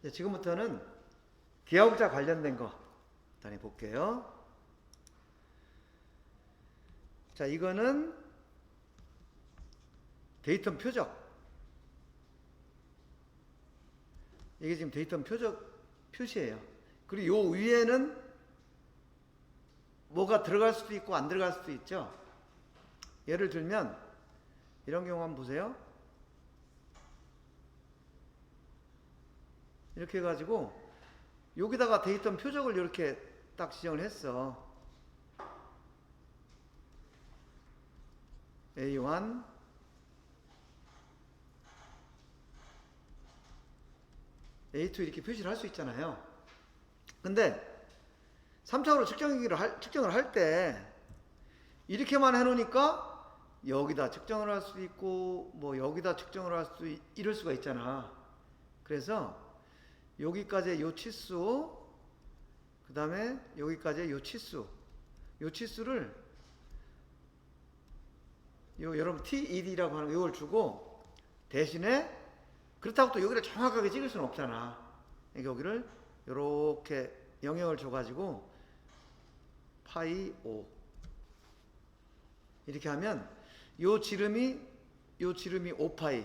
지금부터는 기하급자 관련된 거 일단 해볼게요. 자, 이거는 데이터 표적. 이게 지금 데이터 표적 표시예요. 그리고 요 위에는 뭐가 들어갈 수도 있고 안 들어갈 수도 있죠. 예를 들면 이런 경우 한번 보세요. 이렇게 해가지고 여기다가 데이터 표적을 이렇게 딱 지정을 했어. A1 A2 이렇게 표시를 할 수 있잖아요. 근데 3차원으로 측정을 할 때 이렇게만 해놓으니까 여기다 측정을 할 수도 있고 뭐 여기다 측정을 할 수도 이럴 수가 있잖아. 그래서 여기까지의 요 치수, 그 다음에 여기까지의 요 치수, 요 치수를 요 여러분 TED라고 하는 이걸 주고, 대신에 그렇다고 또 여기를 정확하게 찍을 수는 없잖아. 여기를 이렇게 영역을 줘가지고 파이 5 이렇게 하면 요 지름이 5파이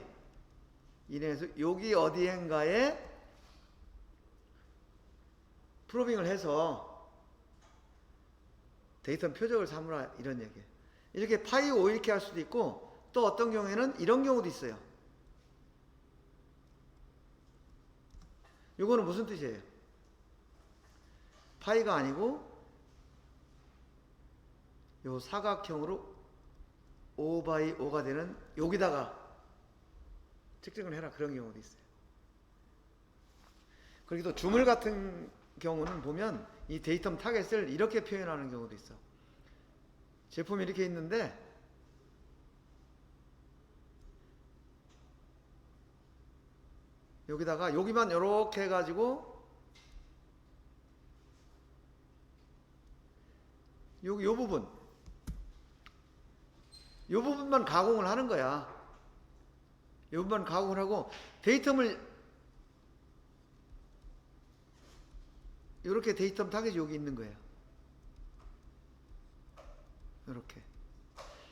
이래서 여기 어디엔가에 프로빙을 해서 데이터 표적을 삼으라 이런 얘기예요. 이렇게 파이 5 이렇게 할 수도 있고, 또 어떤 경우에는 이런 경우도 있어요. 요거는 무슨 뜻이에요? 파이가 아니고 요 사각형으로 5/5가 되는 여기다가 측정을 해라, 그런 경우도 있어요. 그리고 또 주물 같은 경우는 보면 이 데이터 타겟을 이렇게 표현하는 경우도 있어. 제품이 이렇게 있는데 여기다가 여기만 이렇게 해가지고 요 부분만 가공을 하는 거야. 요 부분만 가공을 하고 데이터를 이렇게 데이터 타겟이 여기 있는 거예요. 이렇게.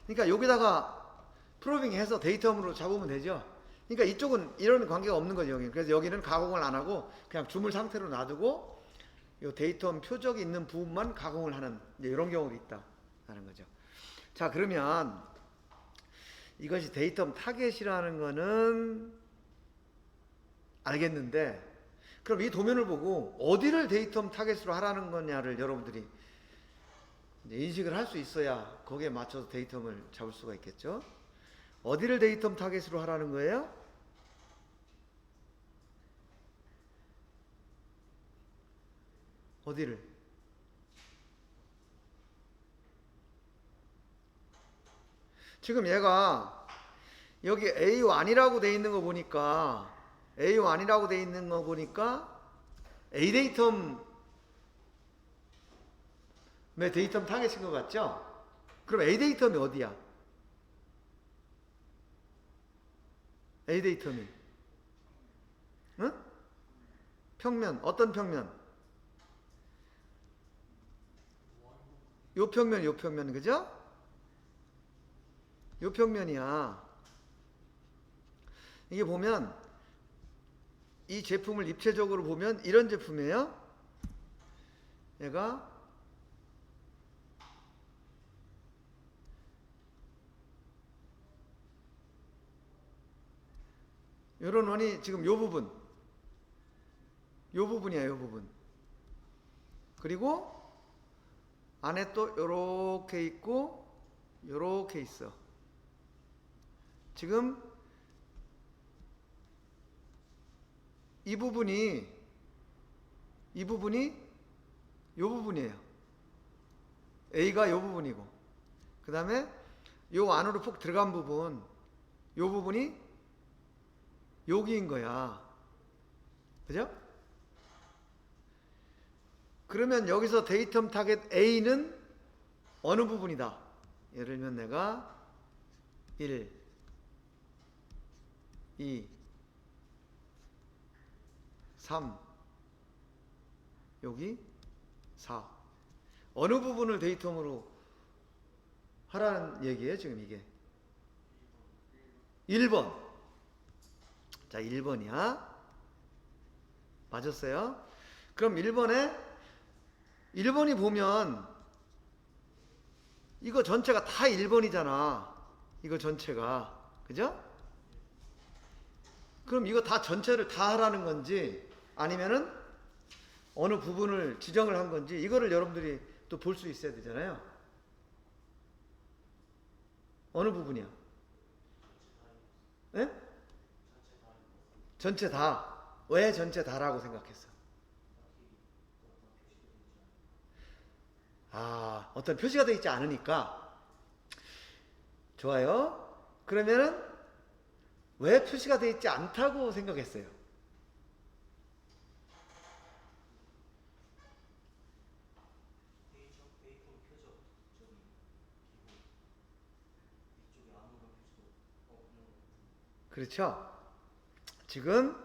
그러니까 여기다가 프로빙해서 데이터로 잡으면 되죠. 그러니까 이쪽은 이런 관계가 없는 거죠, 여기. 그래서 여기는 가공을 안 하고 그냥 주물 상태로 놔두고 이 데이터 표적이 있는 부분만 가공을 하는 이런 경우도 있다라는 거죠. 자, 그러면 이것이 데이터 타겟이라는 거는 알겠는데, 그럼 이 도면을 보고 어디를 데이터 타겟으로 하라는 거냐를 여러분들이 인식을 할 수 있어야 거기에 맞춰서 데이터를 잡을 수가 있겠죠. 어디를 데이터 타겟으로 하라는 거예요? 어디를? 지금 얘가 여기 A1이라고 돼 있는 거 보니까 A1이라고 돼 있는 거 보니까 A 데이텀의 데이터 타겟인 것 같죠? 그럼 A 데이텀이 어디야? A 데이텀이 응? 평면, 어떤 평면? 요 평면, 그죠? 요 평면이야. 이게 보면 이 제품을 입체적으로 보면 이런 제품이에요. 얘가 요런 원이 지금 요 부분이야, 요 부분. 그리고 안에 또 요렇게 있고 요렇게 있어. 지금 이 부분이 요 부분이에요. A가 요 부분이고, 그 다음에 요 안으로 푹 들어간 부분, 요 부분이 여기인 거야. 그죠? 그러면 여기서 데이터 타겟 A는 어느 부분이다? 예를 들면 내가 1, 2, 3, 여기 4. 어느 부분을 데이텀으로 하라는 얘기예요, 지금 이게? 1번. 자, 1번이야. 맞았어요? 그럼 1번이 보면 이거 전체가 다 1번이잖아. 이거 전체가. 그죠? 그럼 이거 다 전체를 다 하라는 건지 아니면은 어느 부분을 지정을 한 건지 이거를 여러분들이 또 볼 수 있어야 되잖아요. 어느 부분이야? 예? 전체 다. 왜 전체 다라고 생각했어? 아, 어떤 표시가 되어 있지 않으니까. 좋아요. 그러면은 왜 표시가 되어 있지 않다고 생각했어요? 그렇죠? 지금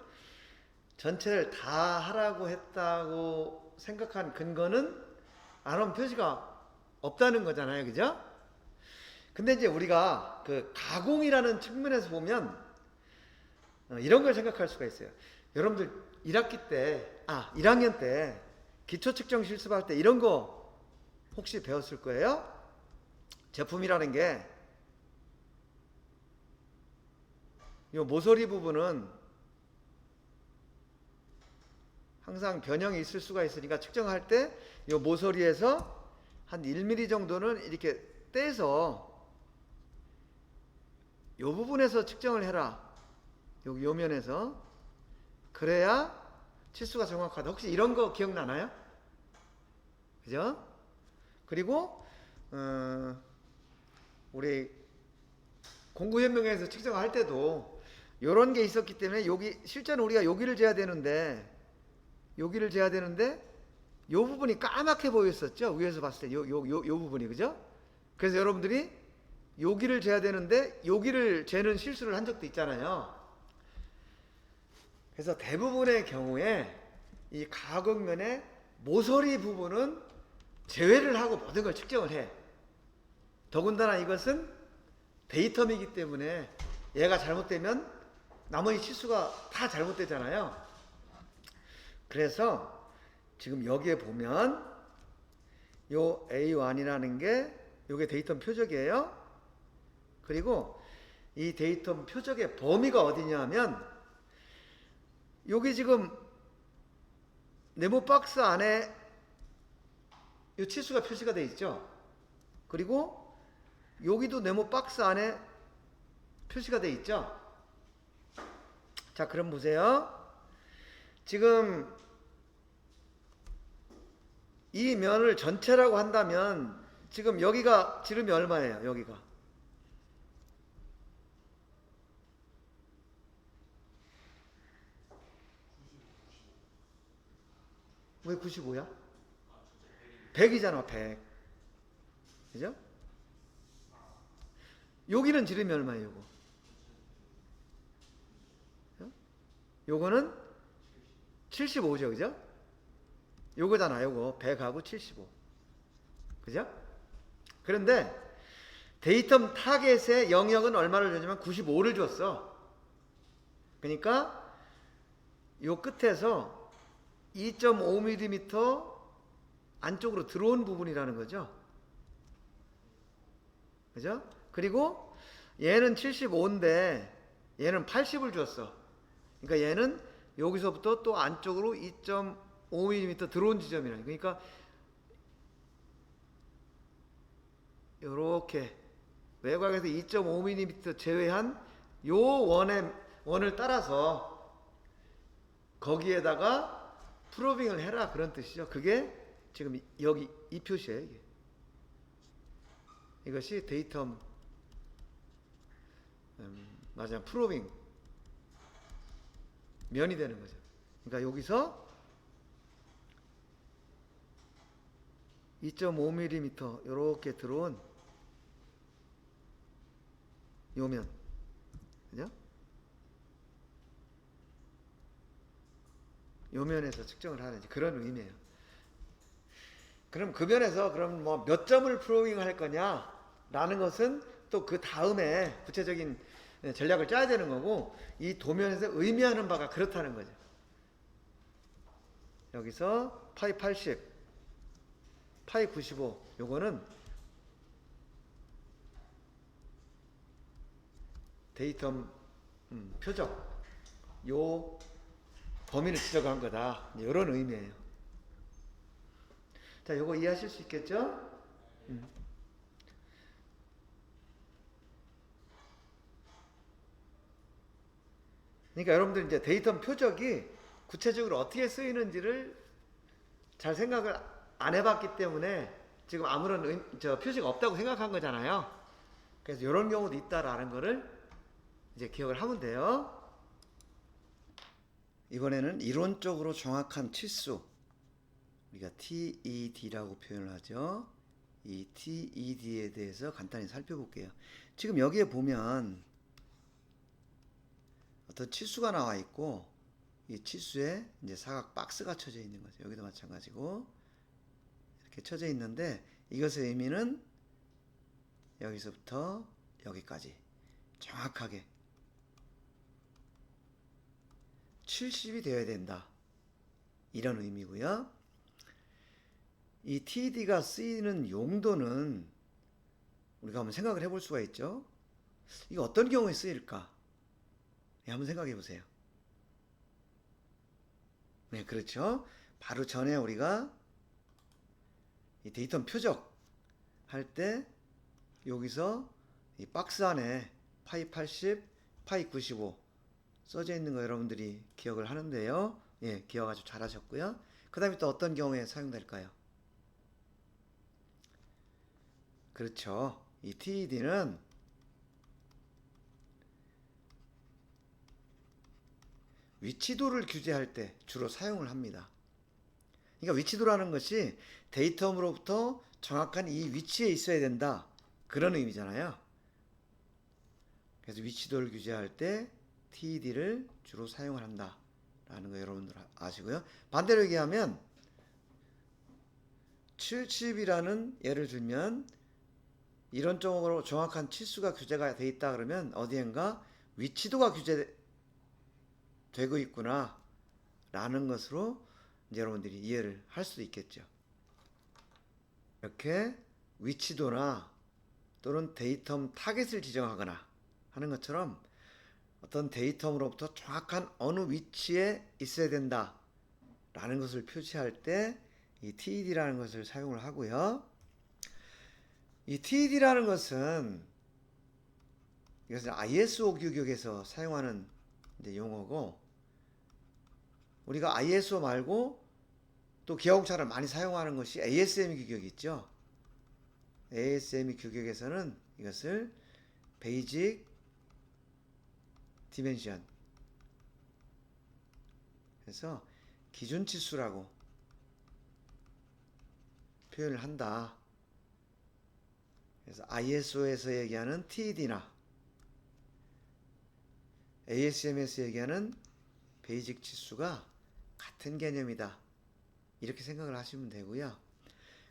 전체를 다 하라고 했다고 생각한 근거는 아론 표시가 없다는 거잖아요. 그죠? 근데 이제 우리가 그 가공이라는 측면에서 보면 이런 걸 생각할 수가 있어요. 여러분들 1학기 때, 1학년 때 기초 측정 실습할 때 이런 거 혹시 배웠을 거예요? 제품이라는 게 이 모서리 부분은 항상 변형이 있을 수가 있으니까 측정할 때 이 모서리에서 한 1mm 정도는 이렇게 떼서 이 부분에서 측정을 해라. 여기 요 면에서. 그래야 치수가 정확하다. 혹시 이런 거 기억나나요? 그죠? 그리고 우리 공구현명에서 측정할 때도 요런 게 있었기 때문에 여기 실제는 우리가 여기를 재야 되는데 요 부분이 까맣게 보였었죠. 위에서 봤을 때 요 부분이. 그죠? 그래서 여러분들이 여기를 재야 되는데 여기를 재는 실수를 한 적도 있잖아요. 그래서 대부분의 경우에 이 가공면의 모서리 부분은 제외를 하고 모든 걸 측정을 해. 더군다나 이것은 데이텀이기 때문에 얘가 잘못되면 나머지 치수가 다 잘못되잖아요. 그래서 지금 여기에 보면 요 A1이라는 게 요게 데이텀 표적이에요. 그리고 이 데이텀 표적의 범위가 어디냐면 여기 지금 네모 박스 안에 이 치수가 표시가 되어 있죠. 그리고 여기도 네모 박스 안에 표시가 되어 있죠. 자, 그럼 보세요. 지금 이 면을 전체라고 한다면 지금 여기가 지름이 얼마예요? 여기가 왜 95야? 100이잖아. 100. 그죠? 여기는 지름이 얼마예요? 요거? 요거는 75죠. 그죠? 요거잖아. 요거 100하고 75. 그죠? 그런데 데이텀 타겟의 영역은 얼마를 줬냐면 95를 줬어. 그러니까 요 끝에서 2.5mm 안쪽으로 들어온 부분이라는 거죠. 그죠? 그리고 얘는 75인데 얘는 80을 줬어. 그러니까 얘는 여기서부터 또 안쪽으로 2.5mm 들어온 지점이라. 그러니까 요렇게 외곽에서 2.5mm 제외한 요 원을 따라서 거기에다가 프로빙을 해라, 그런 뜻이죠. 그게 지금 여기 이 표시예요. 이게. 이것이 데이텀 맞아, 프로빙 면이 되는 거죠. 그러니까 여기서 2.5mm 이렇게 들어온 요면, 그죠? 요 면에서 측정을 하는 그런 의미예요. 그럼 그 면에서 그럼 뭐 몇 점을 프로그래밍 할 거냐라는 것은 또 그 다음에 구체적인 전략을 짜야 되는 거고, 이 도면에서 의미하는 바가 그렇다는 거죠. 여기서 파이 80, 파이 95 요거는 데이터 표적 요 범위를 지적한 거다, 이런 의미예요. 자, 요거 이해하실 수 있겠죠? 그러니까 여러분들 이제 데이터 표적이 구체적으로 어떻게 쓰이는지를 잘 생각을 안 해봤기 때문에 지금 아무런 표시가 없다고 생각한 거잖아요. 그래서 이런 경우도 있다라는 거를 이제 기억을 하면 돼요. 이번에는 이론적으로 정확한 치수, 우리가 TED라고 표현을 하죠. 이 TED에 대해서 간단히 살펴볼게요. 지금 여기에 보면 어떤 치수가 나와 있고, 이 치수에 이제 사각 박스가 쳐져 있는 거죠. 여기도 마찬가지고 이렇게 쳐져 있는데, 이것의 의미는 여기서부터 여기까지 정확하게 70이 되어야 된다, 이런 의미고요. 이 TED가 쓰이는 용도는 우리가 한번 생각을 해볼 수가 있죠. 이게 어떤 경우에 쓰일까? 네, 한번 생각해 보세요. 네, 그렇죠. 바로 전에 우리가 이 데이터 표적 할 때 여기서 이 박스 안에 파이 80, 파이 95 써져 있는 거 여러분들이 기억을 하는데요. 예, 기억 아주 잘 하셨고요. 그 다음에 또 어떤 경우에 사용될까요? 그렇죠. 이 TED는 위치도를 규제할 때 주로 사용을 합니다. 그러니까 위치도라는 것이 데이터로부터 정확한 이 위치에 있어야 된다, 그런 의미잖아요. 그래서 위치도를 규제할 때 TED를 주로 사용을 한다 라는 거 여러분들 아시고요. 반대로 얘기하면 70이라는 예를 들면 이런 쪽으로 정확한 치수가 규제가 돼 있다 그러면 어디엔가 위치도가 규제되고 있구나 라는 것으로 이제 여러분들이 이해를 할 수도 있겠죠. 이렇게 위치도나 또는 데이터 타겟을 지정하거나 하는 것처럼 어떤 데이터로부터 정확한 어느 위치에 있어야 된다 라는 것을 표시할 때 이 TED라는 것을 사용을 하고요. 이 TED라는 것은 이것은 ISO 규격에서 사용하는 이제 용어고, 우리가 ISO 말고 또 기아공차를 많이 사용하는 것이 ASME 규격이 있죠. ASME 규격에서는 이것을 베이직 디멘션, 그래서 기준치수라고 표현을 한다. 그래서 ISO에서 얘기하는 TED나 ASM에서 얘기하는 베이직 치수가 같은 개념이다, 이렇게 생각을 하시면 되고요.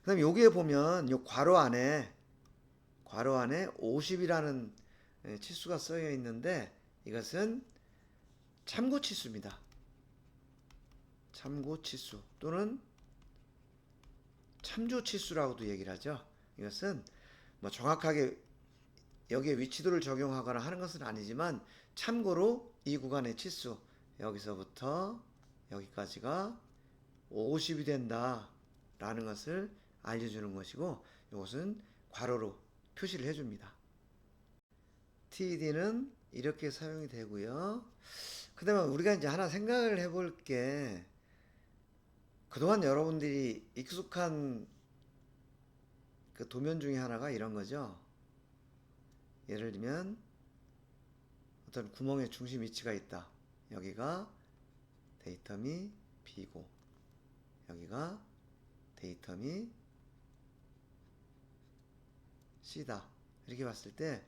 그 다음에 여기에 보면 요 괄호 안에 50이라는 치수가 쓰여 있는데, 이것은 참고 치수입니다. 참고 치수 또는 참조 치수라고도 얘기를 하죠. 이것은 뭐 정확하게 여기에 위치도를 적용하거나 하는 것은 아니지만 참고로 이 구간의 치수, 여기서부터 여기까지가 50이 된다 라는 것을 알려주는 것이고, 이것은 괄호로 표시를 해줍니다. TED는 이렇게 사용이 되고요. 그 다음에 우리가 이제 하나 생각을 해볼 게, 그동안 여러분들이 익숙한 그 도면 중에 하나가 이런 거죠. 예를 들면 어떤 구멍의 중심 위치가 있다. 여기가 데이터미 B고 여기가 데이터미 C다. 이렇게 봤을 때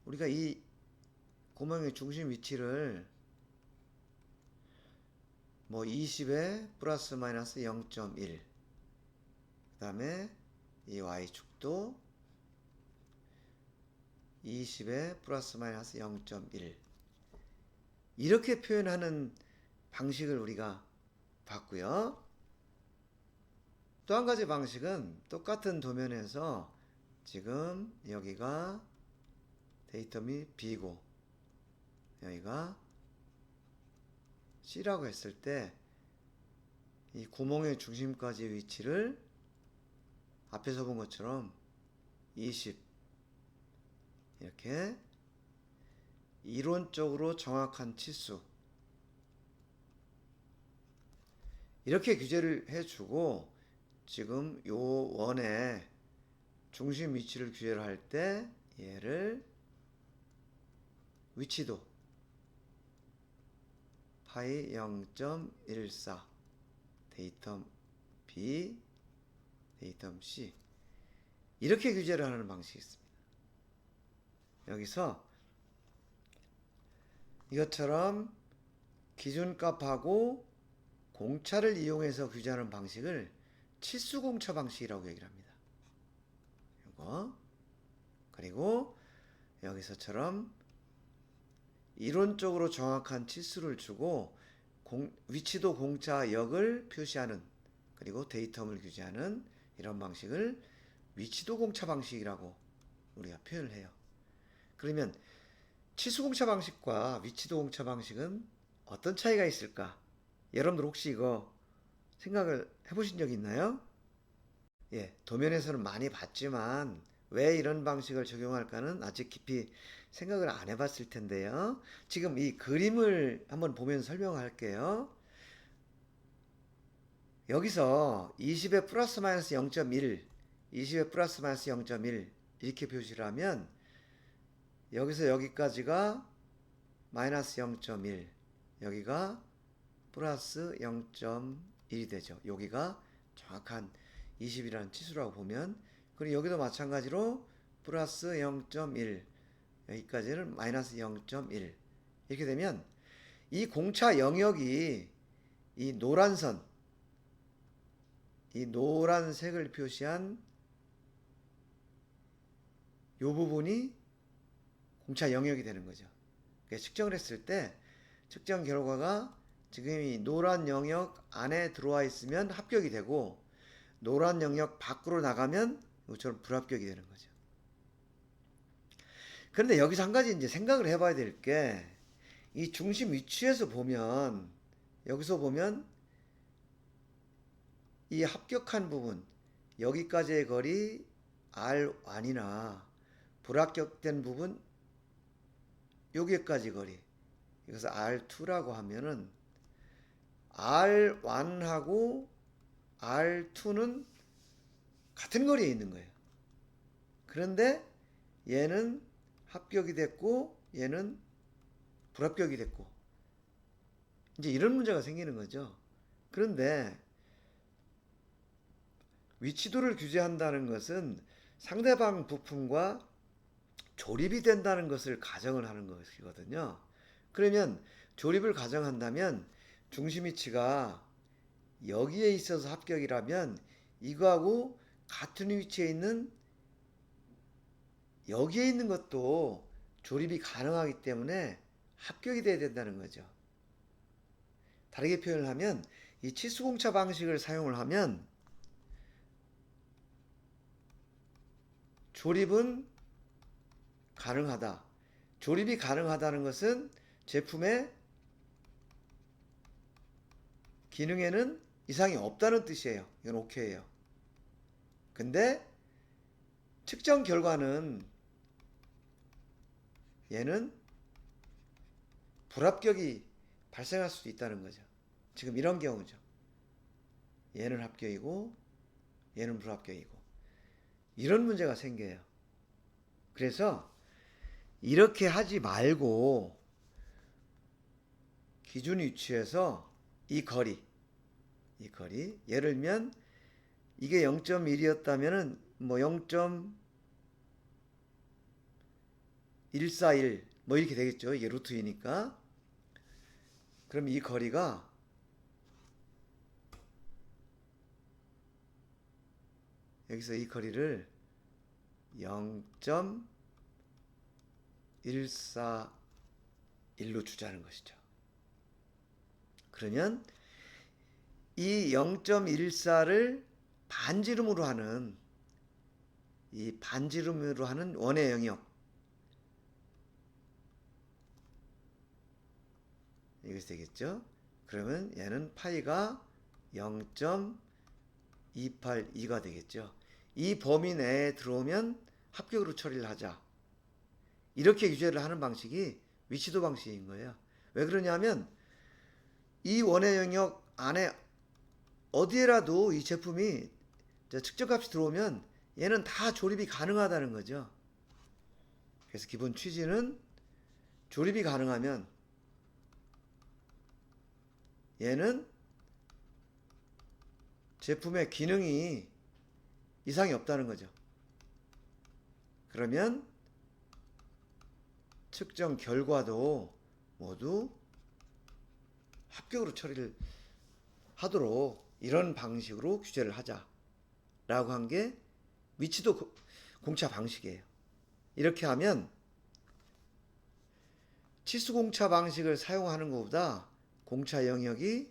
우리가 이 구멍의 중심 위치를 뭐 20에 플러스 마이너스 0.1. 그 다음에 이 y축도 20에 플러스 마이너스 0.1. 이렇게 표현하는 방식을 우리가 봤고요. 또 한 가지 방식은 똑같은 도면에서 지금 여기가 데이텀이 B고 여기가 C라고 했을 때 이 구멍의 중심까지의 위치를 앞에서 본 것처럼 20 이렇게 이론적으로 정확한 치수 이렇게 규제를 해주고 지금 요 원의 중심 위치를 규제를 할 때 얘를 위치도 파이 0.14 데이텀 B 데이텀 C 이렇게 규제를 하는 방식이 있습니다. 여기서 이것처럼 기준값하고 공차를 이용해서 규제하는 방식을 치수공차 방식이라고 얘기를 합니다. 이거 그리고 여기서처럼 이론적으로 정확한 치수를 주고 위치도 공차 역을 표시하는 그리고 데이텀을 규제하는 이런 방식을 위치도 공차 방식이라고 우리가 표현을 해요. 그러면 치수 공차 방식과 위치도 공차 방식은 어떤 차이가 있을까? 여러분들 혹시 이거 생각을 해보신 적 있나요? 예, 도면에서는 많이 봤지만 왜 이런 방식을 적용할까는 아직 깊이 생각을 안 해봤을 텐데요. 지금 이 그림을 한번 보면서 설명할게요. 여기서 20에 플러스 마이너스 0.1, 20에 플러스 마이너스 0.1 이렇게 표시를 하면 여기서 여기까지가 마이너스 0.1, 여기가 플러스 0.1이 되죠. 여기가 정확한 20이라는 치수라고 보면, 그리고 여기도 마찬가지로 플러스 0.1, 여기까지는 마이너스 0.1 이렇게 되면 이 공차 영역이 이 노란 선, 이 노란색을 표시한 이 부분이 공차 영역이 되는 거죠. 측정을 했을 때 측정 결과가 지금 이 노란 영역 안에 들어와 있으면 합격이 되고 노란 영역 밖으로 나가면 이것처럼 불합격이 되는 거죠. 그런데 여기서 한 가지 이제 생각을 해봐야 될 게 이 중심 위치에서 보면 여기서 보면 이 합격한 부분 여기까지의 거리 R1이나 불합격된 부분 여기까지 거리 이것을 R2라고 하면은 R1하고 R2는 같은 거리에 있는 거예요. 그런데 얘는 합격이 됐고 얘는 불합격이 됐고 이제 이런 문제가 생기는 거죠. 그런데 위치도를 규제한다는 것은 상대방 부품과 조립이 된다는 것을 가정을 하는 것이거든요. 그러면 조립을 가정한다면 중심 위치가 여기에 있어서 합격이라면 이거하고 같은 위치에 있는 여기에 있는 것도 조립이 가능하기 때문에 합격이 돼야 된다는 거죠. 다르게 표현을 하면 이 치수공차 방식을 사용을 하면 조립은 가능하다. 조립이 가능하다는 것은 제품의 기능에는 이상이 없다는 뜻이에요. 이건 오케이예요. 근데 측정 결과는 얘는 불합격이 발생할 수도 있다는 거죠. 지금 이런 경우죠. 얘는 합격이고 얘는 불합격이고 이런 문제가 생겨요. 그래서 이렇게 하지 말고 기준 위치에서 이 거리 예를 들면 이게 0.1이었다면은 뭐 0.141 뭐 이렇게 되겠죠. 이게 루트이니까. 그럼 이 거리가 여기서 이 거리를 0.141로 주자는 것이죠. 그러면 이 0.14를 반지름으로 하는 원의 영역, 이것이 되겠죠. 그러면 얘는 파이가 0.282가 되겠죠. 이 범위 내에 들어오면 합격으로 처리를 하자. 이렇게 규제를 하는 방식이 위치도 방식인 거예요. 왜 그러냐면 이 원의 영역 안에 어디에라도 이 제품이 측정값이 들어오면 얘는 다 조립이 가능하다는 거죠. 그래서 기본 취지는 조립이 가능하면 얘는 제품의 기능이 이상이 없다는 거죠. 그러면 측정 결과도 모두 합격으로 처리를 하도록 이런 방식으로 규제를 하자라고 한 게 위치도 공차 방식이에요. 이렇게 하면 치수 공차 방식을 사용하는 것보다 공차 영역이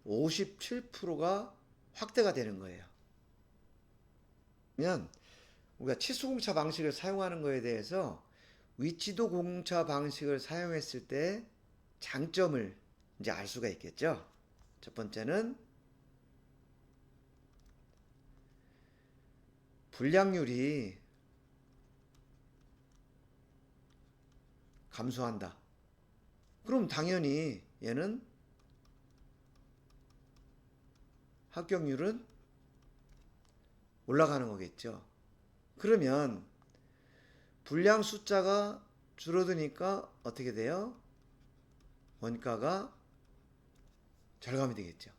57%가 확대가 되는 거예요. 그러면 우리가 치수 공차 방식을 사용하는 것에 대해서 위치도 공차 방식을 사용했을 때 장점을 이제 알 수가 있겠죠. 첫 번째는 불량률이 감소한다. 그럼 당연히 얘는 합격률은 올라가는 거겠죠. 그러면 불량 숫자가 줄어드니까 어떻게 돼요? 원가가 절감이 되겠죠.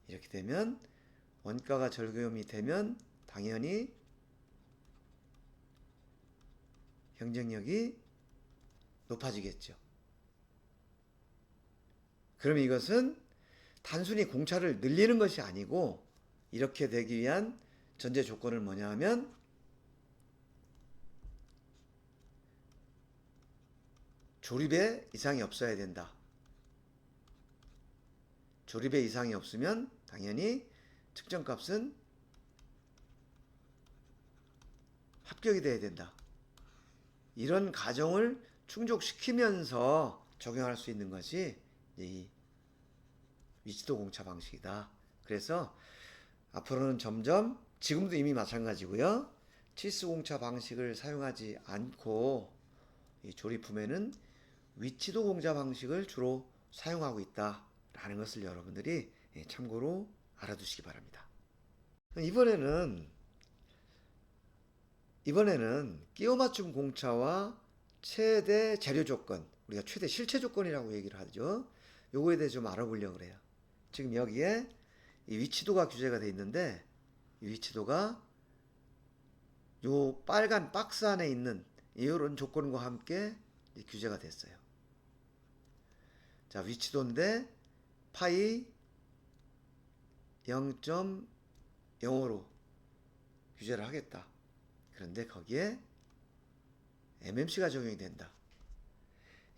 이렇게 되면 원가가 절감이 되면 당연히 경쟁력이 높아지겠죠. 그럼 이것은 단순히 공차를 늘리는 것이 아니고 이렇게 되기 위한 전제 조건은 뭐냐 하면 조립에 이상이 없어야 된다. 조립에 이상이 없으면 당연히 측정값은 합격이 돼야 된다. 이런 가정을 충족시키면서 적용할 수 있는 것이 이 위치도 공차 방식이다. 그래서 앞으로는 점점 지금도 이미 마찬가지고요. 치수 공차 방식을 사용하지 않고 이 조립품에는 위치도 공차 방식을 주로 사용하고 있다라는 것을 여러분들이 참고로 알아두시기 바랍니다. 이번에는 끼워 맞춤 공차와 최대 재료 조건, 우리가 최대 실체 조건이라고 얘기를 하죠. 요거에 대해 좀 알아보려고 그래요. 지금 여기에 이 위치도가 규제가 되어 있는데 이 위치도가 요 빨간 박스 안에 있는 이런 조건과 함께 규제가 됐어요. 자, 위치도인데 파이 0.05로 규제를 하겠다. 그런데 거기에 MMC가 적용이 된다.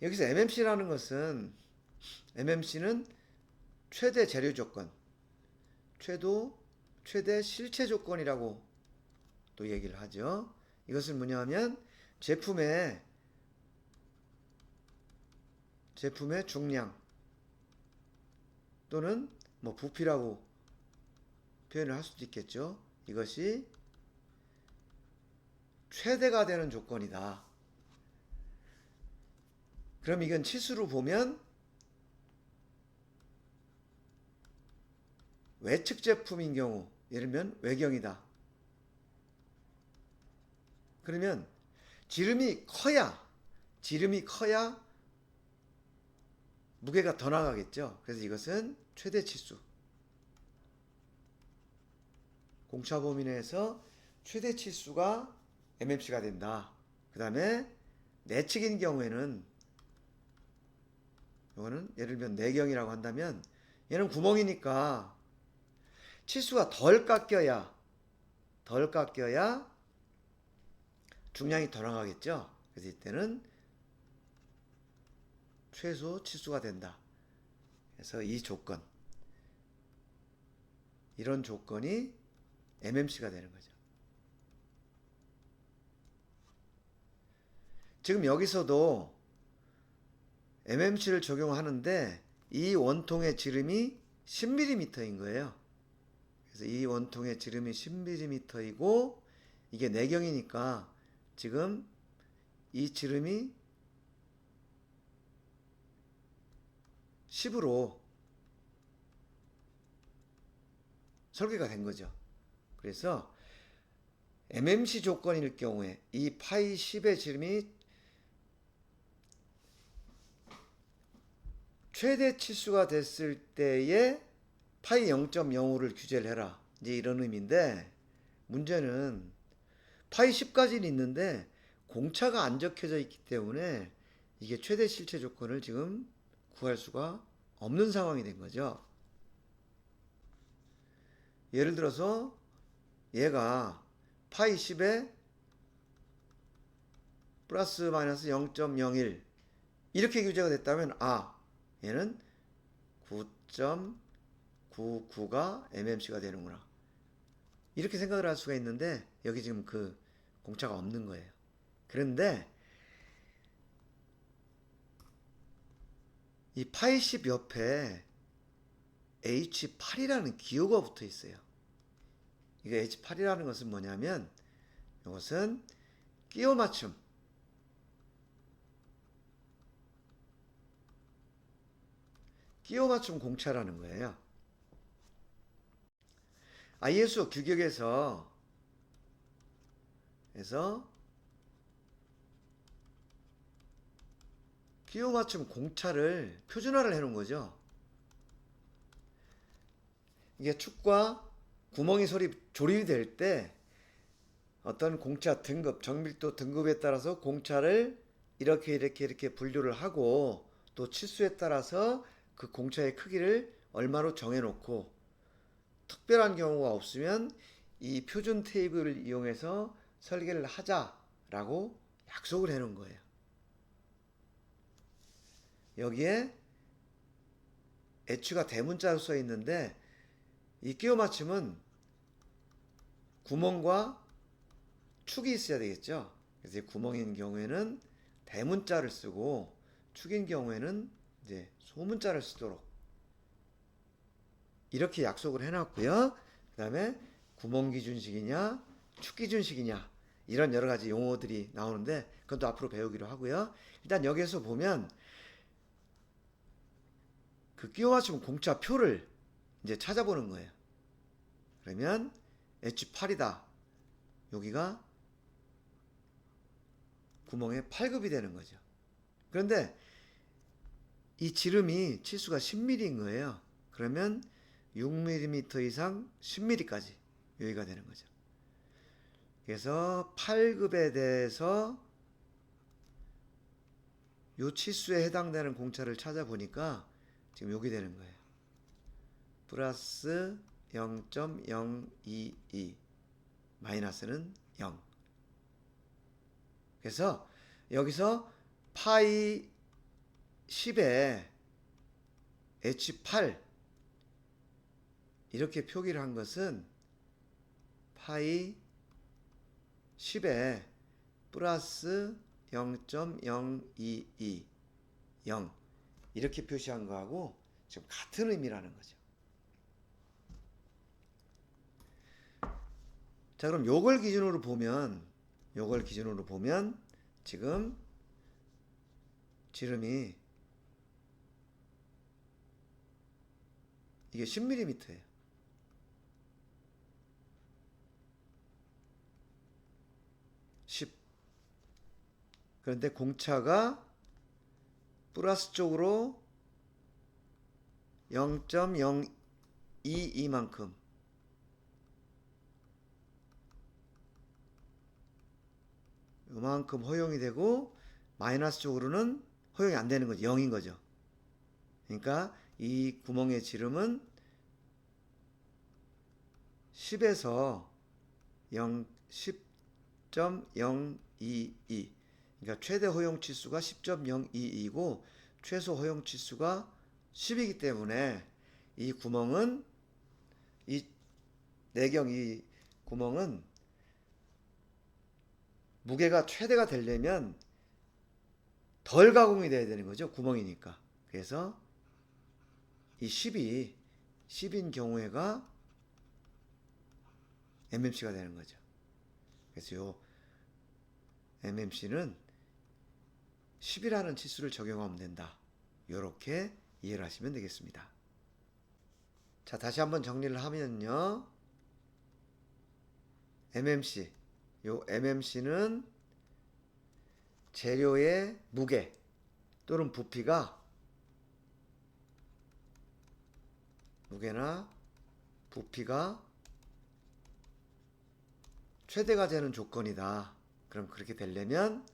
여기서 MMC라는 것은 MMC는 최대 재료 조건, 최대 실체 조건이라고 또 얘기를 하죠. 이것은 뭐냐 하면 제품의 중량 또는 뭐 부피라고 표현을 할 수도 있겠죠. 이것이 최대가 되는 조건이다. 그럼 이건 치수로 보면 외측 제품인 경우, 예를 들면 외경이다. 그러면 지름이 커야 무게가 더 나가겠죠. 그래서 이것은 최대 치수. 공차 범위 내에서 최대 치수가 MMC가 된다. 그 다음에 내측인 경우에는 이거는 예를 들면 내경이라고 한다면 얘는 구멍이니까 치수가 덜 깎여야 덜 깎여야 중량이 더 나가겠죠. 그래서 이때는 최소 치수가 된다. 그래서 이 조건, 이런 조건이 MMC가 되는 거죠. 지금 여기서도 MMC를 적용하는데 이 원통의 지름이 10mm인 거예요. 그래서 이 원통의 지름이 10mm이고 이게 내경이니까 지금 이 지름이 10으로 설계가 된 거죠. 그래서 MMC 조건일 경우에 이 파이 10의 지름이 최대 치수가 됐을 때에 파이 0.05를 규제를 해라. 이제 이런 의미인데 문제는 파이 10까지는 있는데 공차가 안 적혀져 있기 때문에 이게 최대 실체 조건을 지금 구할 수가 없는 상황이 된 거죠. 예를 들어서 얘가 파이 10에 플러스 마이너스 0.01 이렇게 규제가 됐다면 얘는 9.99가 MMC가 되는구나. 이렇게 생각을 할 수가 있는데 여기 지금 그 공차가 없는 거예요. 그런데 이 파이 10 옆에 H8이라는 기호가 붙어 있어요. 이거 H8이라는 것은 뭐냐면 이것은 끼워 맞춤. 끼워 맞춤 공차라는 거예요. ISO 규격에서 끼워 맞춤 공차를 표준화를 해 놓은 거죠. 이게 축과 구멍이 조립이 될 때 어떤 공차 등급, 정밀도 등급에 따라서 공차를 이렇게 분류를 하고 또 치수에 따라서 그 공차의 크기를 얼마로 정해놓고 특별한 경우가 없으면 이 표준 테이블을 이용해서 설계를 하자라고 약속을 해놓은 거예요. 여기에 H가 대문자로 써 있는데 이 끼워 맞춤은 구멍과 축이 있어야 되겠죠. 그래서 구멍인 경우에는 대문자를 쓰고 축인 경우에는 이제 소문자를 쓰도록 이렇게 약속을 해놨고요. 그 다음에 구멍 기준식이냐 축 기준식이냐 이런 여러 가지 용어들이 나오는데 그것도 앞으로 배우기로 하고요. 일단 여기에서 보면 그 끼워 맞춤 공차표를 이제 찾아보는 거예요. 그러면 H8이다. 여기가 구멍의 8급이 되는 거죠. 그런데 이 지름이 치수가 10mm인 거예요. 그러면 6mm 이상 10mm까지 여기가 되는 거죠. 그래서 8급에 대해서 요 치수에 해당되는 공차를 찾아보니까 지금 여기 되는 거예요. 플러스 0.022 마이너스는 0. 그래서 여기서 파이 10에 H8 이렇게 표기를 한 것은 파이 10에 플러스 0.022 0 이렇게 표시한 거하고 지금 같은 의미라는 거죠. 자, 그럼 요걸 기준으로 보면 지금 지름이 이게 10mm예요. 10. 그런데 공차가 플러스 쪽으로 0.022만큼 이만큼 허용이 되고 마이너스 쪽으로는 허용이 안 되는 거죠. 0인 거죠. 그러니까 이 구멍의 지름은 10에서 10.022. 그러니까 최대 허용 치수가 10.022이고 최소 허용 치수가 10이기 때문에 이 구멍은 이 내경 이 구멍은 무게가 최대가 되려면 덜 가공이 돼야 되는 거죠. 구멍이니까. 그래서 이 10인 경우에가 MMC가 되는 거죠. 그래서 요 MMC는 10이라는 치수를 적용하면 된다. 이렇게 이해를 하시면 되겠습니다. 자, 다시 한번 정리를 하면요. MMC. 요 MMC는 재료의 무게 또는 부피가 무게나 부피가 최대가 되는 조건이다. 그럼 그렇게 되려면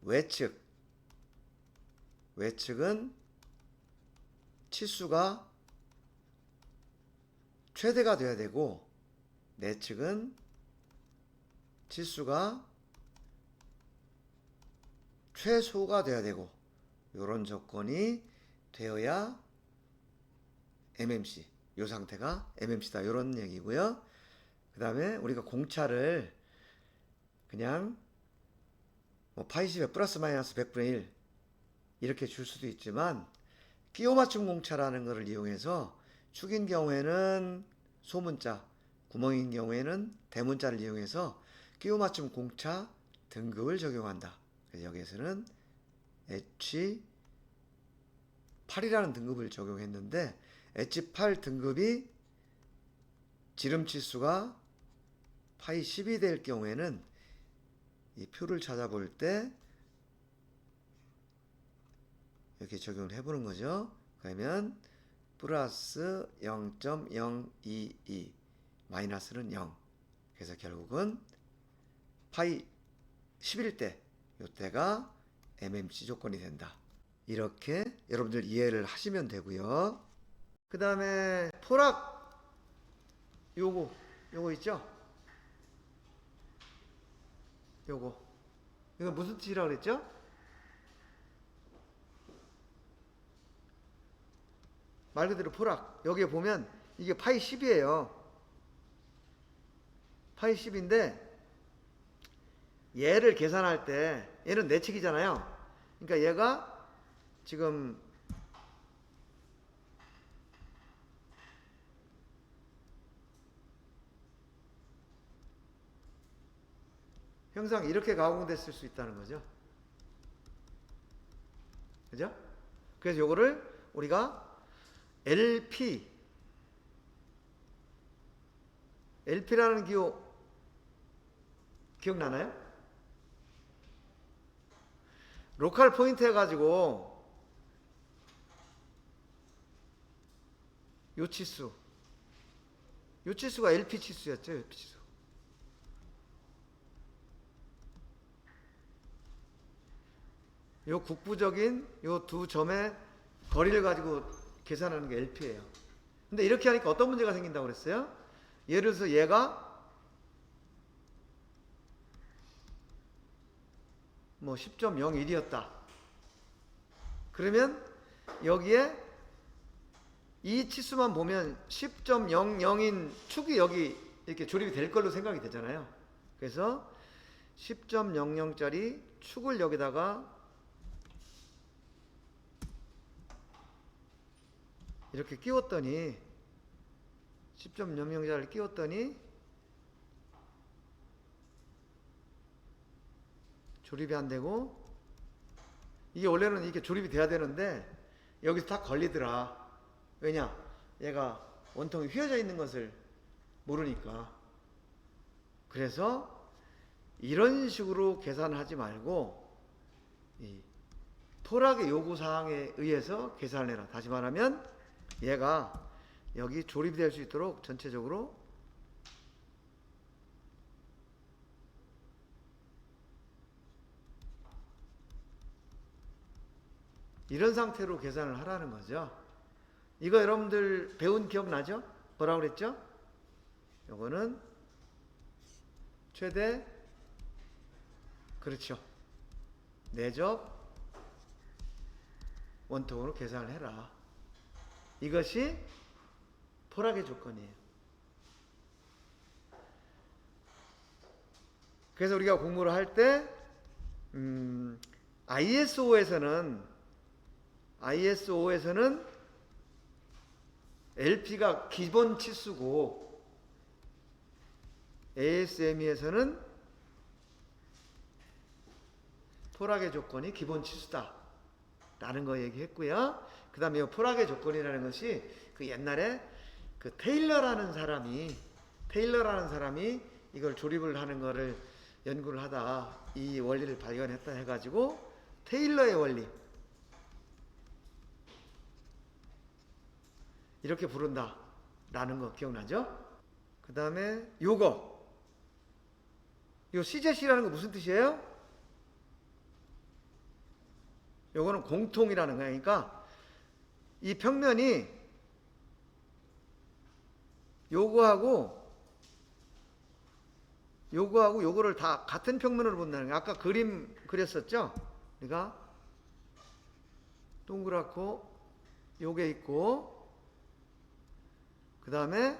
외측은 치수가 최대가 돼야 되고 내측은 치수가 최소가 돼야 되고 이런 조건이 되어야 MMC, 이 상태가 MMC다 이런 얘기고요. 그 다음에 우리가 공차를 그냥 뭐 파이 10의 플러스 마이너스 100분의 1 이렇게 줄 수도 있지만 끼워 맞춤 공차라는 것을 이용해서 축인 경우에는 소문자, 구멍인 경우에는 대문자를 이용해서 끼워 맞춤 공차 등급을 적용한다. 그래서 여기에서는 H8이라는 등급을 적용했는데 H8 등급이 지름 치수가 파이 10이 될 경우에는 이 표를 찾아볼 때 이렇게 적용을 해보는 거죠. 그러면 플러스 0.022 마이너스는 0. 그래서 결국은 파이 10일 때 이때가 MMC 조건이 된다. 이렇게 여러분들 이해를 하시면 되고요. 그 다음에 포락 요거 있죠? 이거 무슨 뜻이라고 그랬죠? 말 그대로 포락. 여기에 보면 이게 파이 10이에요. 파이 10인데 얘를 계산할 때 얘는 내측이잖아요. 그러니까 얘가 지금 형상 이렇게 가공됐을 수 있다는 거죠. 그죠? 그래서 요거를 우리가 LP라는 기호 기억나나요? 로컬 포인트 해가지고 요 치수가 LP 치수였죠. LP 치수. 요 국부적인 요 두 점의 거리를 가지고 계산하는 게 LP예요. 근데 이렇게 하니까 어떤 문제가 생긴다고 그랬어요? 예를 들어서 얘가 뭐 10.01이었다. 그러면 여기에 이 치수만 보면 10.00인 축이 여기 이렇게 조립이 될 걸로 생각이 되잖아요. 그래서 10.00짜리 축을 여기다가 이렇게 끼웠더니 10.00짜리를 끼웠더니 조립이 안 되고 이게 원래는 이게 조립이 돼야 되는데 여기서 딱 걸리더라. 왜냐? 얘가 원통이 휘어져 있는 것을 모르니까. 그래서 이런 식으로 계산하지 말고 이 토락의 요구사항에 의해서 계산을 해라. 다시 말하면 얘가 여기 조립이 될 수 있도록 전체적으로 이런 상태로 계산을 하라는 거죠. 이거 여러분들 배운 기억나죠? 뭐라고 그랬죠? 요거는 최대 그렇죠. 내적 원통으로 계산을 해라. 이것이 포락의 조건이에요. 그래서 우리가 공부를 할 때 ISO에서는 LP가 기본 치수고 ASME에서는 포락의 조건이 기본 치수다 라는 거 얘기했고요. 그 다음에 포락의 조건이라는 것이 그 옛날에 그 테일러라는 사람이 이걸 조립을 하는 거를 연구를 하다 이 원리를 발견했다 해가지고 테일러의 원리 이렇게 부른다 라는 거 기억나죠? 그 다음에 요 CZC라는 거 무슨 뜻이에요? 요거는 공통이라는 거야. 그러니까 이 평면이 요거하고 요거를 다 같은 평면으로 본다는 거야. 아까 그림 그렸었죠? 그러니까 동그랗고 요게 있고 그 다음에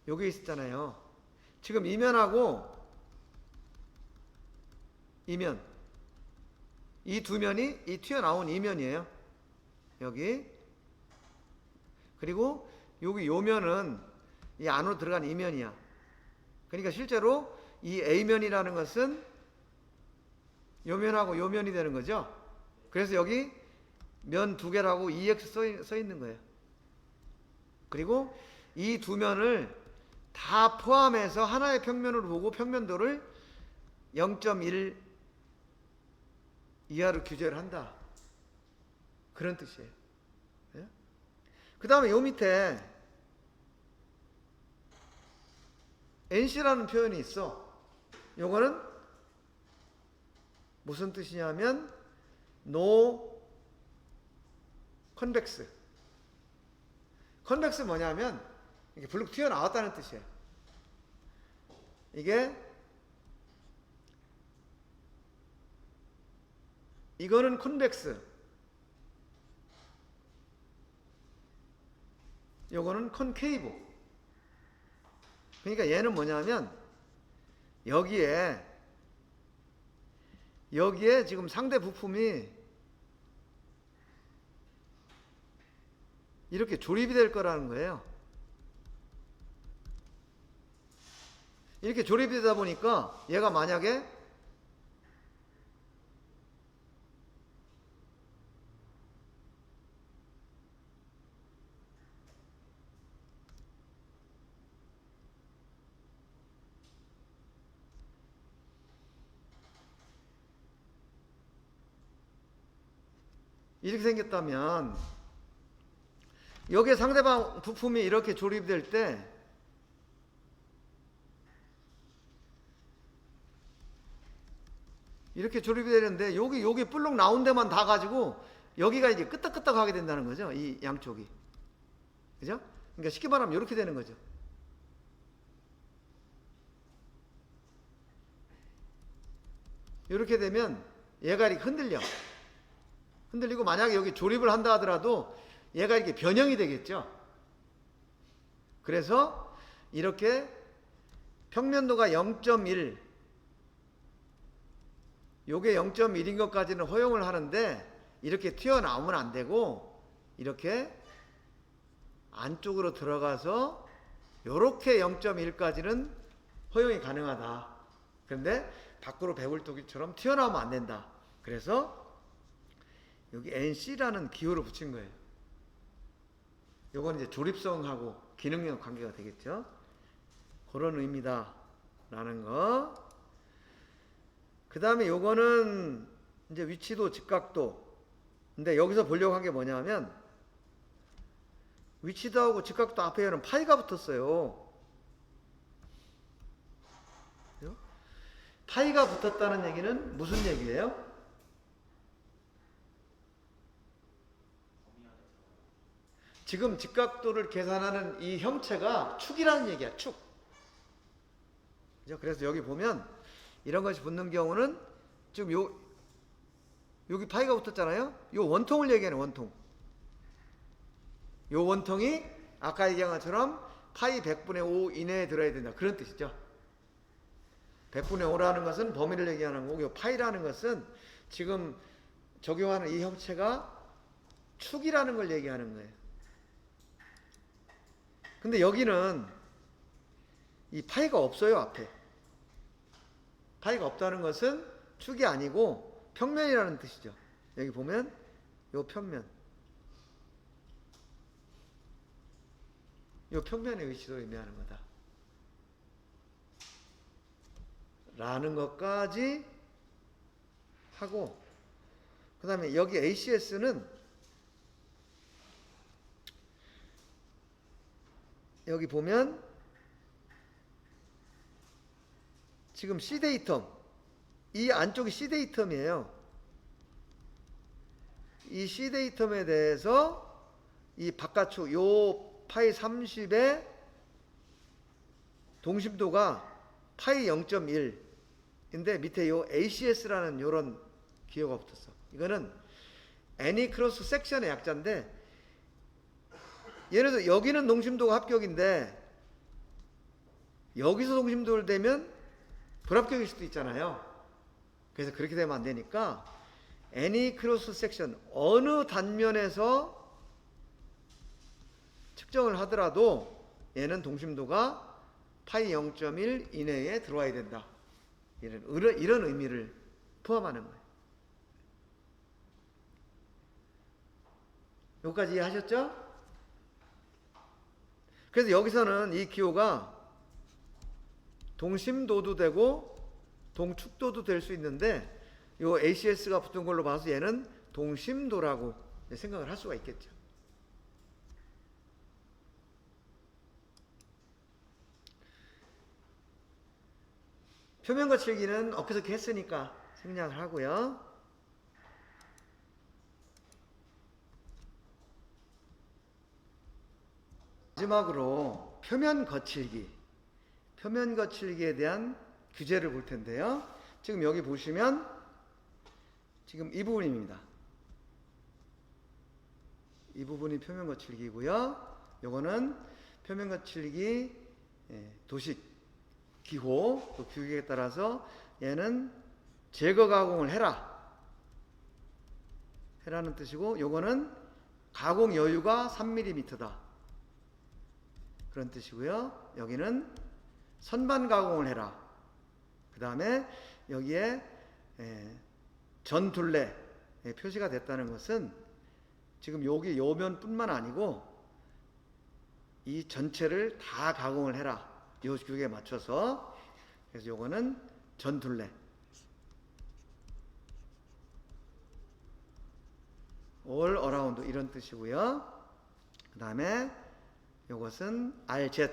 요게 있었잖아요. 지금 이면하고 이면 이 두 면이 이 튀어나온 이면이에요. 여기 그리고 여기 요면은 이 안으로 들어간 이면이야. 그러니까 실제로 이 A면이라는 것은 요면하고 요면이 되는 거죠. 그래서 여기 면 두 개라고 EX 써 있는 거예요. 그리고 이 두 면을 다 포함해서 하나의 평면으로 보고 평면도를 0.1 이하로 규제를 한다. 그런 뜻이에요. 예? 그 다음에 요 밑에 NC라는 표현이 있어. 요거는 무슨 뜻이냐면 No Convex. 컨벡스 뭐냐면 이게 블룩 튀어나왔다는 뜻이에요. 이거는 컨벡스, 요거는 컨케이브. 그러니까 얘는 뭐냐면 여기에 지금 상대 부품이 이렇게 조립이 될 거라는 거예요. 이렇게 조립이 되다 보니까 얘가 만약에 이렇게 생겼다면 여기에 상대방 부품이 이렇게 조립될 때 이렇게 조립이 되는데 여기 볼록 나온 데만 다 가지고 여기가 이제 끄떡끄떡하게 된다는 거죠. 이 양쪽이. 그죠? 그러니까 쉽게 말하면 이렇게 되는 거죠. 이렇게 되면 얘가 이렇게 흔들리고 만약에 여기 조립을 한다 하더라도 얘가 이렇게 변형이 되겠죠. 그래서 이렇게 평면도가 0.1 요게 0.1인 것까지는 허용을 하는데 이렇게 튀어나오면 안 되고 이렇게 안쪽으로 들어가서 요렇게 0.1까지는 허용이 가능하다. 그런데 밖으로 배불뚝이처럼 튀어나오면 안 된다. 그래서 여기 NC라는 기호를 붙인 거예요. 요건 이제 조립성하고 기능력 관계가 되겠죠. 그런 의미다 라는 거. 그 다음에 요거는 이제 위치도 직각도. 근데 여기서 보려고 한 게 뭐냐면 위치도하고 직각도 앞에는 파이가 붙었어요. 파이가 붙었다는 얘기는 무슨 얘기예요? 지금 직각도를 계산하는 이 형체가 축이라는 얘기야, 축. 그죠? 그래서 여기 보면 이런 것이 붙는 경우는 지금 여기 파이가 붙었잖아요. 요 원통을 얘기하는 원통. 요 원통이 아까 얘기한 것처럼 파이 100분의 5 이내에 들어야 된다. 그런 뜻이죠. 100분의 5라는 것은 범위를 얘기하는 거고, 요 파이라는 것은 지금 적용하는 이 형체가 축이라는 걸 얘기하는 거예요. 근데 여기는 이 파이가 없어요, 앞에. 파이가 없다는 것은 축이 아니고 평면이라는 뜻이죠. 여기 보면 요 평면. 요 평면의 위치도 의미하는 거다. 라는 것까지 하고, 그 다음에 여기 ACS는 여기 보면 지금 C데이텀, 이 안쪽이 C데이텀이에요. 이 C데이텀에 대해서 이 바깥쪽 요 파이 30의 동심도가 파이 0.1인데 밑에 요 ACS라는 요런 기호가 붙었어. 이거는 애니 크로스 섹션의 약자인데, 예를 들어 여기는 동심도가 합격인데 여기서 동심도를 대면 불합격일 수도 있잖아요. 그래서 그렇게 되면 안 되니까 애니 크로스 섹션, 어느 단면에서 측정을 하더라도 얘는 동심도가 파이 0.1 이내에 들어와야 된다. 이런 의미를 포함하는 거예요. 여기까지 이해하셨죠? 그래서 여기서는 이 기호가 동심도도 되고 동축도도 될 수 있는데, 요 ACS가 붙은 걸로 봐서 얘는 동심도라고 생각을 할 수가 있겠죠. 표면 거칠기는 엊그저께 했으니까 생략을 하고요. 마지막으로 표면 거칠기에 대한 규제를 볼 텐데요. 지금 여기 보시면 지금 이 부분입니다. 이 부분이 표면 거칠기고요. 요거는 표면 거칠기 도식 기호, 또 규격에 따라서 얘는 제거 가공을 해라는 뜻이고, 요거는 가공 여유가 3mm다. 그런 뜻이고요. 여기는 선반 가공을 해라. 그 다음에 여기에 전둘레 표시가 됐다는 것은 지금 여기 요면뿐만 아니고 이 전체를 다 가공을 해라. 요 규격에 맞춰서. 그래서 요거는 전둘레, all around 이런 뜻이고요. 그 다음에 요것은 RZ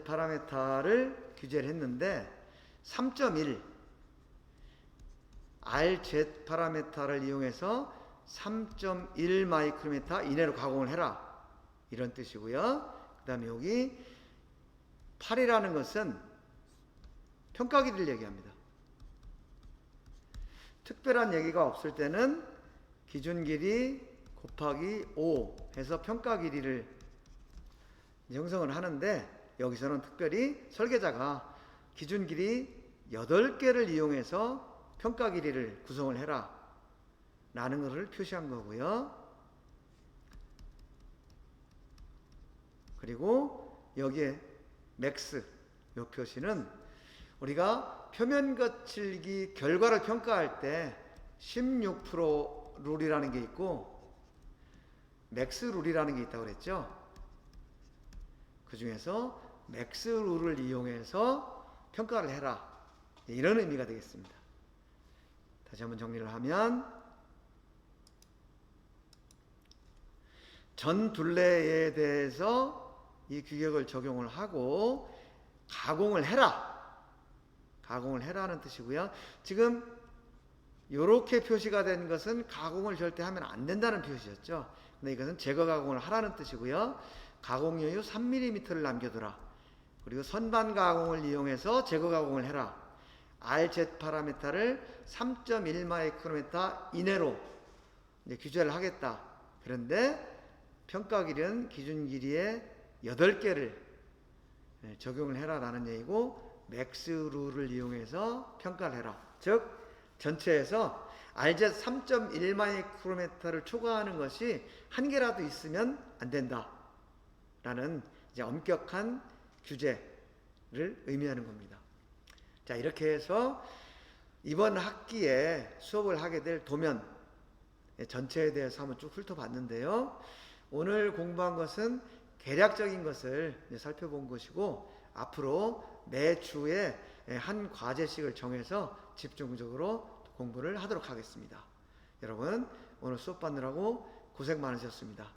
파라메타를 규제를 했는데 3.1 RZ 파라메타를 이용해서 3.1 마이크로미터 이내로 가공을 해라. 이런 뜻이고요. 그 다음에 여기 8이라는 것은 평가 길이를 얘기합니다. 특별한 얘기가 없을 때는 기준 길이 곱하기 5 해서 평가 길이를 형성을 하는데, 여기서는 특별히 설계자가 기준 길이 8개를 이용해서 평가 길이를 구성을 해라 라는 것을 표시한 거고요. 그리고 여기에 맥스, 이 표시는 우리가 표면 거칠기 결과를 평가할 때 16% 룰이라는 게 있고 맥스 룰이라는 게 있다고 그랬죠. 그 중에서 맥스 룰을 이용해서 평가를 해라, 이런 의미가 되겠습니다. 다시 한번 정리를 하면, 전 둘레에 대해서 이 규격을 적용을 하고 가공을 해라는 뜻이고요. 지금 이렇게 표시가 된 것은 가공을 절대 하면 안 된다는 표시였죠. 근데 이것은 제거 가공을 하라는 뜻이고요. 가공 여유 3mm를 남겨두라. 그리고 선반 가공을 이용해서 제거 가공을 해라. RZ 파라메타를 3.1 마이크로메타 이내로 이제 규제를 하겠다. 그런데 평가 길이는 기준 길이의 8개를 적용을 해라라는 얘기고, 맥스 룰을 이용해서 평가를 해라. 즉 전체에서 RZ 3.1 마이크로메타를 초과하는 것이 한 개라도 있으면 안 된다라는 이제 엄격한 규제를 의미하는 겁니다. 자, 이렇게 해서 이번 학기에 수업을 하게 될 도면 전체에 대해서 한번 쭉 훑어봤는데요. 오늘 공부한 것은 개략적인 것을 살펴본 것이고, 앞으로 매주에 한 과제씩을 정해서 집중적으로 공부를 하도록 하겠습니다. 여러분, 오늘 수업 받느라고 고생 많으셨습니다.